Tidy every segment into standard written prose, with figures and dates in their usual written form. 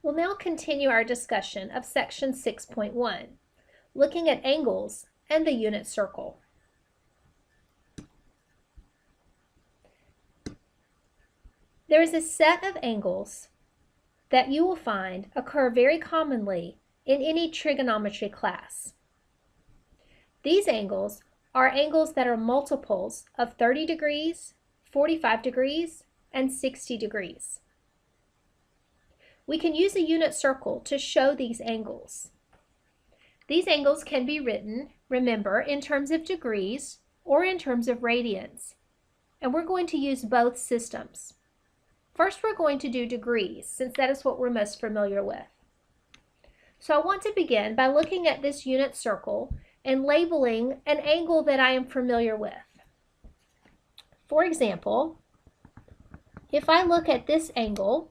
We'll now continue our discussion of section 6.1, looking at angles and the unit circle. There is a set of angles that you will find occur very commonly in any trigonometry class. These angles are angles that are multiples of 30 degrees, 45 degrees, and 60 degrees. We can use a unit circle to show these angles. These angles can be written, remember, in terms of degrees or in terms of radians, and we're going to use both systems. First, we're going to do degrees, since that is what we're most familiar with. So I want to begin by looking at this unit circle and labeling an angle that I am familiar with. For example, if I look at this angle,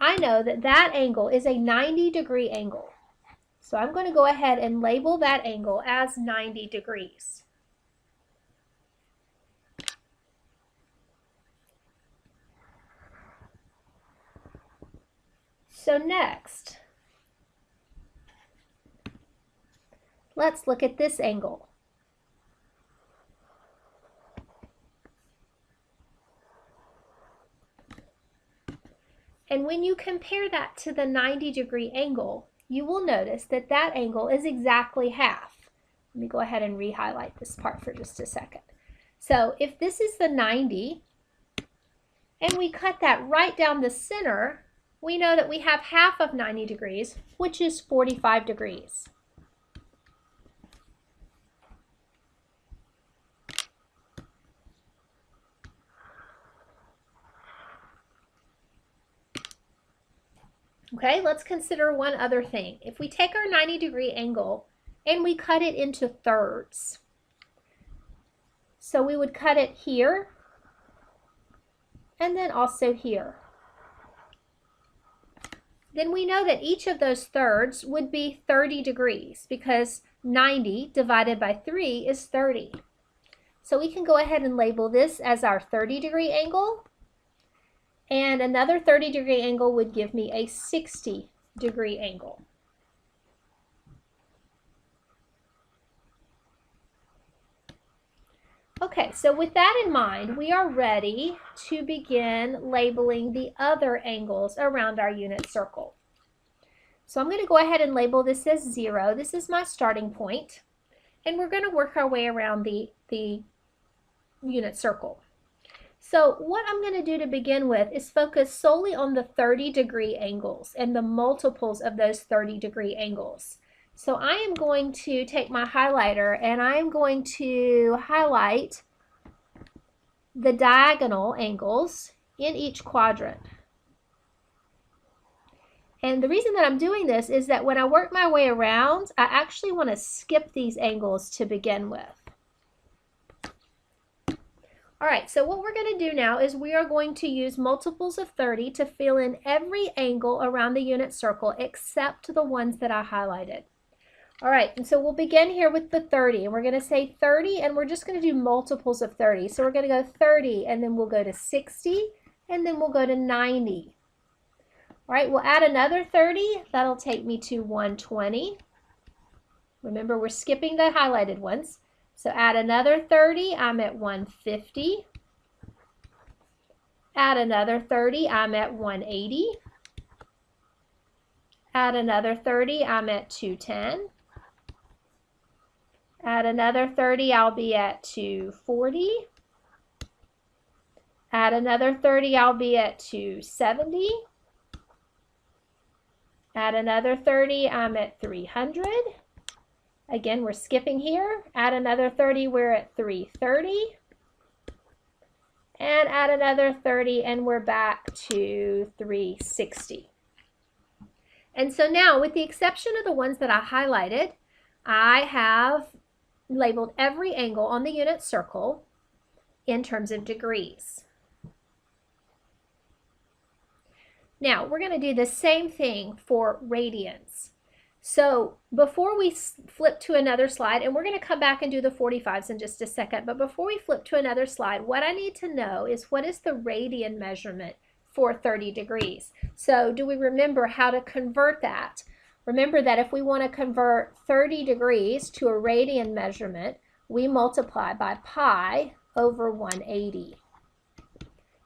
I know that that angle is a 90-degree angle. So I'm going to go ahead and label that angle as 90 degrees. So next, let's look at this angle. And when you compare that to the 90-degree angle, you will notice that that angle is exactly half. Let me go ahead and re-highlight this part for just a second. So if this is the 90, and we cut that right down the center, we know that we have half of 90 degrees, which is 45 degrees. Okay, let's consider one other thing. If we take our 90-degree angle and we cut it into thirds, so we would cut it here and then also here. Then we know that each of those thirds would be 30 degrees because 90 divided by 3 is 30. So we can go ahead and label this as our 30-degree angle, and another 30-degree angle would give me a 60-degree angle. Okay, so with that in mind, we are ready to begin labeling the other angles around our unit circle. So I'm going to go ahead and label this as 0. This is my starting point, and we're going to work our way around the unit circle. So what I'm going to do to begin with is focus solely on the 30-degree angles and the multiples of those 30-degree angles. So I am going to take my highlighter and I am going to highlight the diagonal angles in each quadrant. And the reason that I'm doing this is that when I work my way around, I actually want to skip these angles to begin with. All right, so what we're going to do now is we are going to use multiples of 30 to fill in every angle around the unit circle except the ones that I highlighted. All right, and so we'll begin here with the 30, and we're going to say 30, and we're just going to do multiples of 30. So we're going to go 30, and then we'll go to 60, and then we'll go to 90. All right, we'll add another 30. That'll take me to 120. Remember, we're skipping the highlighted ones. So add another 30, I'm at 150. Add another 30, I'm at 180. Add another 30, I'm at 210. Add another 30, I'll be at 240. Add another 30, I'll be at 270. Add another 30, I'm at 300. Again, we're skipping here. Add another 30, we're at 330. And add another 30, and we're back to 360. And so now, with the exception of the ones that I highlighted, I have labeled every angle on the unit circle in terms of degrees. Now, we're going to do the same thing for radians. So before we flip to another slide, and we're going to come back and do the 45s in just a second, but before we flip to another slide, what I need to know is what is the radian measurement for 30 degrees? So do we remember how to convert that? Remember that if we want to convert 30 degrees to a radian measurement, we multiply by pi over 180.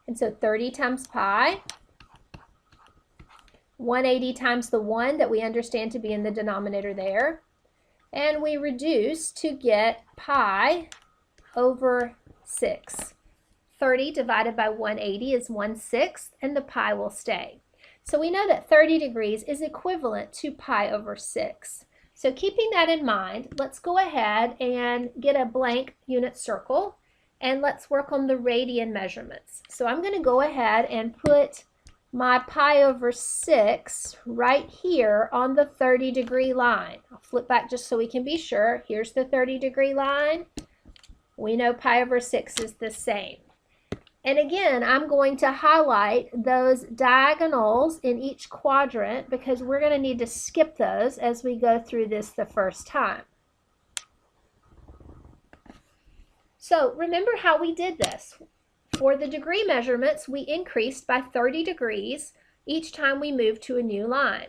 And so 30 times pi, 180 times the 1 that we understand to be in the denominator there, and we reduce to get pi over 6. 30 divided by 180 is 1/6, and the pi will stay. So we know that 30 degrees is equivalent to pi over 6. So keeping that in mind, let's go ahead and get a blank unit circle, and let's work on the radian measurements. So I'm going to go ahead and put my pi over 6 right here on the 30-degree line. I'll flip back just so we can be sure. Here's the 30-degree line. We know pi over 6 is the same. And again, I'm going to highlight those diagonals in each quadrant because we're going to need to skip those as we go through this the first time. So remember how we did this. For the degree measurements, we increased by 30 degrees each time we moved to a new line.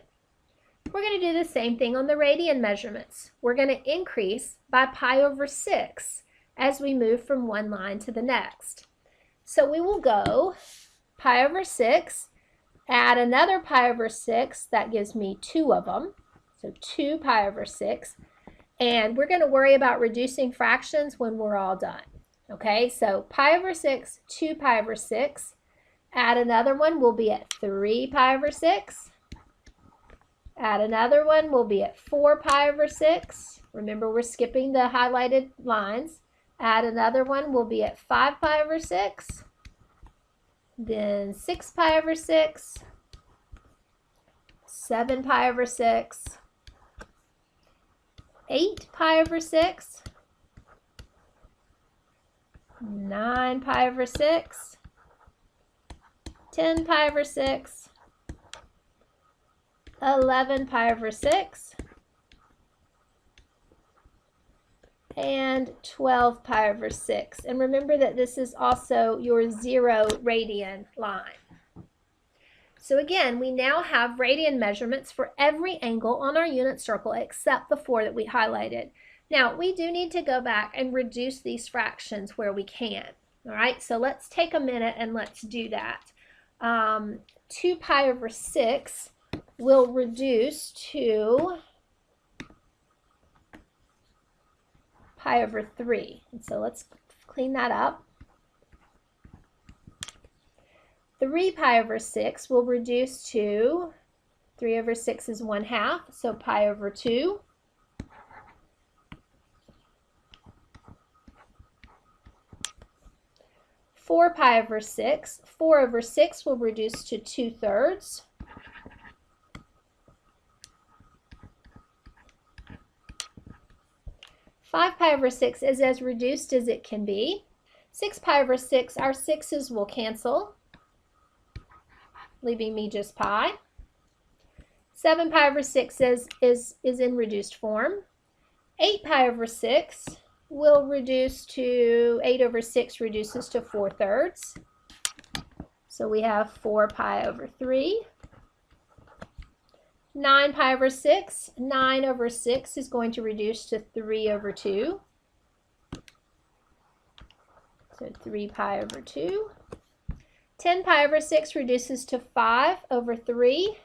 We're going to do the same thing on the radian measurements. We're going to increase by pi over 6 as we move from one line to the next. So we will go pi over 6, add another pi over 6, that gives me 2 of them, so 2 pi over 6, and we're going to worry about reducing fractions when we're all done. Okay, so pi over 6, 2 pi over 6, add another one, we'll be at 3 pi over 6, add another one, we'll be at 4 pi over 6, remember we're skipping the highlighted lines, add another one, we'll be at 5 pi over 6, then 6 pi over 6, 7 pi over 6, 8 pi over 6, 9 pi over 6, 10 pi over 6, 11 pi over 6, and 12 pi over 6. And remember that this is also your 0 radian line. So again, we now have radian measurements for every angle on our unit circle except the 4 that we highlighted. Now, we do need to go back and reduce these fractions where we can. All right, so let's take a minute and let's do that. 2 pi over 6 will reduce to pi over 3. And so let's clean that up. 3 pi over 6 will reduce to 3 over 6 is 1/2, so pi over 2. 4 pi over 6. 4 over 6 will reduce to 2/3. Five pi over 6 is as reduced as it can be. 6 pi over 6, our 6's will cancel, leaving me just pi. 7 pi over 6 is in reduced form. 8 pi over 6 will reduce to, 8 over 6 reduces to 4/3. So we have 4 pi over 3. 9 pi over 6, 9 over 6 is going to reduce to 3 over 2. So 3 pi over 2. 10 pi over 6 reduces to 5 over 3.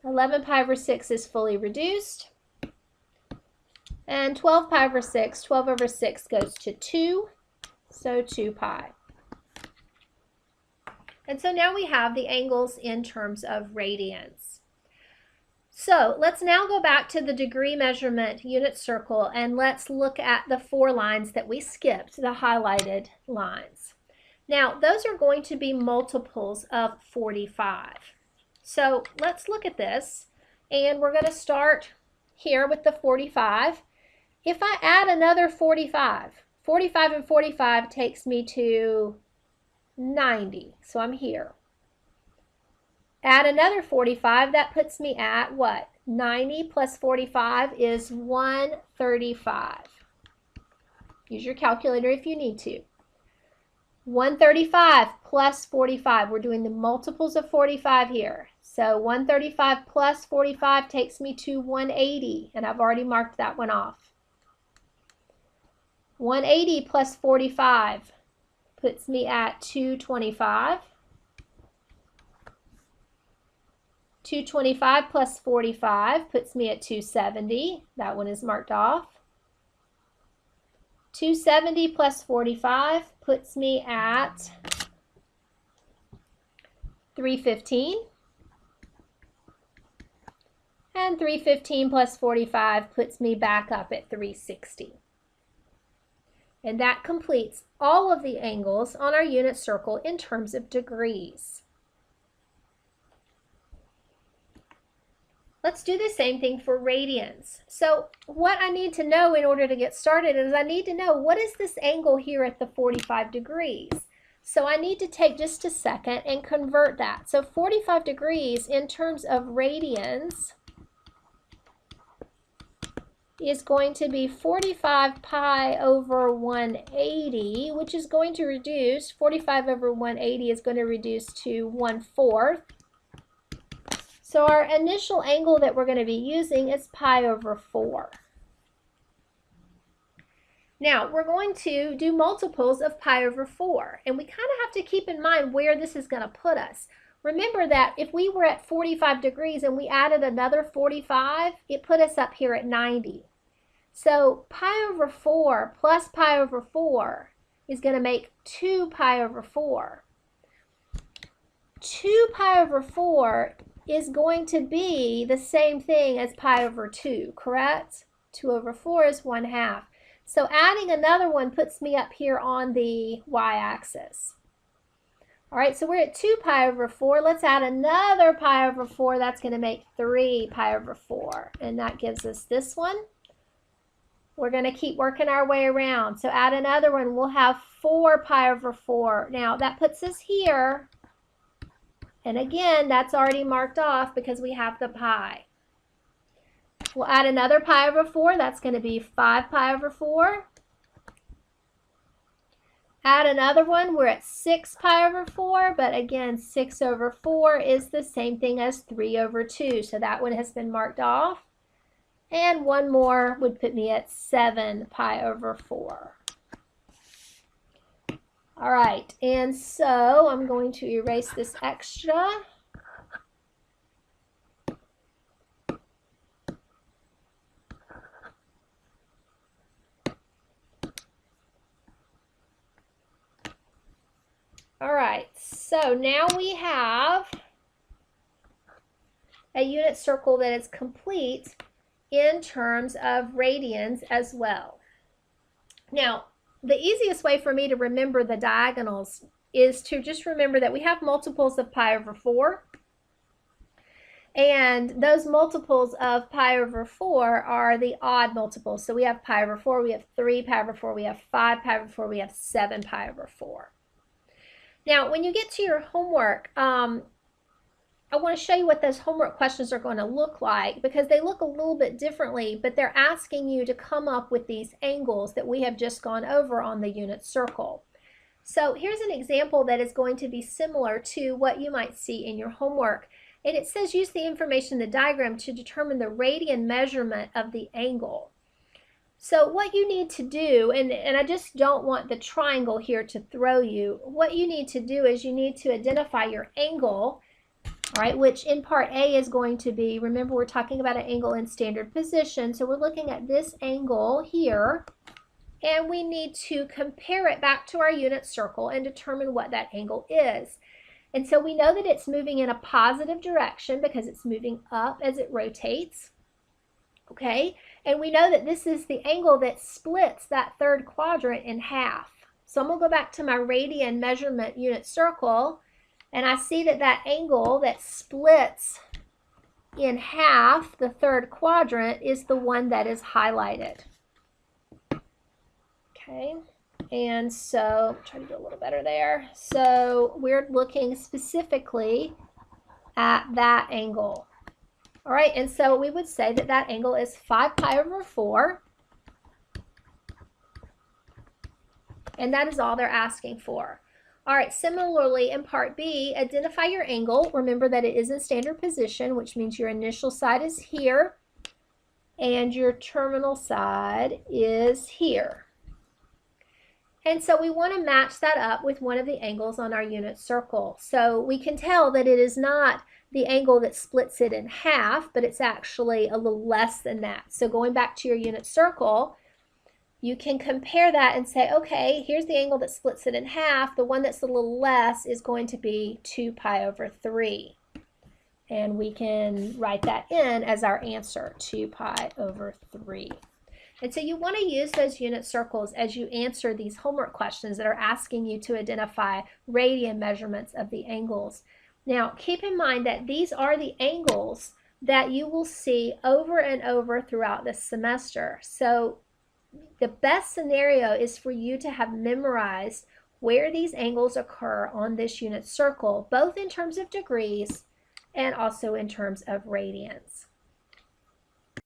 11 pi over 6 is fully reduced. And 12 pi over 6, 12 over 6 goes to 2, so 2 pi. And so now we have the angles in terms of radians. So let's now go back to the degree measurement unit circle and let's look at the 4 lines that we skipped, the highlighted lines. Now those are going to be multiples of 45. So let's look at this, and we're going to start here with the 45. If I add another 45, 45 and 45 takes me to 90. So I'm here. Add another 45. That puts me at what? 90 plus 45 is 135. Use your calculator if you need to. 135 plus 45. We're doing the multiples of 45 here. So 135 plus 45 takes me to 180, and I've already marked that one off. 180 plus 45 puts me at 225. 225 plus 45 puts me at 270. That one is marked off. 270 plus 45 puts me at 315. And 315 plus 45 puts me back up at 360. And that completes all of the angles on our unit circle in terms of degrees. Let's do the same thing for radians. So what I need to know in order to get started is I need to know, what is this angle here at the 45 degrees? So I need to take just a second and convert that. So 45 degrees in terms of radians is going to be 45 pi over 180, which is going to reduce, 45 over 180 is going to reduce to 1/4. So our initial angle that we're going to be using is pi over 4. Now, we're going to do multiples of pi over 4, and we kind of have to keep in mind where this is going to put us. Remember that if we were at 45 degrees and we added another 45, it put us up here at 90. So pi over 4 plus pi over 4 is going to make 2 pi over 4. 2 pi over 4 is going to be the same thing as pi over 2, correct? 2 over 4 is 1/2. So adding another one puts me up here on the y-axis. All right, so we're at 2 pi over 4. Let's add another pi over 4. That's going to make 3 pi over 4. And that gives us this one. We're going to keep working our way around. So add another one. We'll have 4 pi over 4. Now, that puts us here. And again, that's already marked off because we have the pi. We'll add another pi over 4. That's going to be 5 pi over 4. Add another one. We're at 6 pi over 4. But again, 6 over 4 is the same thing as 3 over 2. So that one has been marked off. And one more would put me at 7 pi over 4. All right, and so I'm going to erase this extra. All right, so now we have a unit circle that is complete in terms of radians as well. Now, the easiest way for me to remember the diagonals is to just remember that we have multiples of pi over 4. And those multiples of pi over 4 are the odd multiples. So we have pi over 4, we have 3 pi over 4, we have 5 pi over 4, we have 7 pi over 4. Now, when you get to your homework, I want to show you what those homework questions are going to look like, because they look a little bit differently, but they're asking you to come up with these angles that we have just gone over on the unit circle. So here's an example that is going to be similar to what you might see in your homework. And it says use the information in the diagram to determine the radian measurement of the angle. So what you need to do, and I just don't want the triangle here to throw you, what you need to do is you need to identify your angle, all right, which in part A is going to be, remember we're talking about an angle in standard position, so we're looking at this angle here, and we need to compare it back to our unit circle and determine what that angle is. And so we know that it's moving in a positive direction because it's moving up as it rotates, okay? And we know that this is the angle that splits that third quadrant in half. So I'm going to go back to my radian measurement unit circle, and I see that that angle that splits in half the third quadrant is the one that is highlighted. Okay. And so, try to do a little better there. So we're looking specifically at that angle. All right, and so we would say that that angle is 5 pi over 4. And that is all they're asking for. All right, similarly in part B, identify your angle. Remember that it is in standard position, which means your initial side is here and your terminal side is here. And so we want to match that up with one of the angles on our unit circle. So we can tell that it is not the angle that splits it in half, but it's actually a little less than that. So going back to your unit circle, you can compare that and say, okay, here's the angle that splits it in half. The one that's a little less is going to be 2 pi over 3. And we can write that in as our answer, 2 pi over 3. And so you want to use those unit circles as you answer these homework questions that are asking you to identify radian measurements of the angles. Now, keep in mind that these are the angles that you will see over and over throughout this semester. So the best scenario is for you to have memorized where these angles occur on this unit circle, both in terms of degrees and also in terms of radians.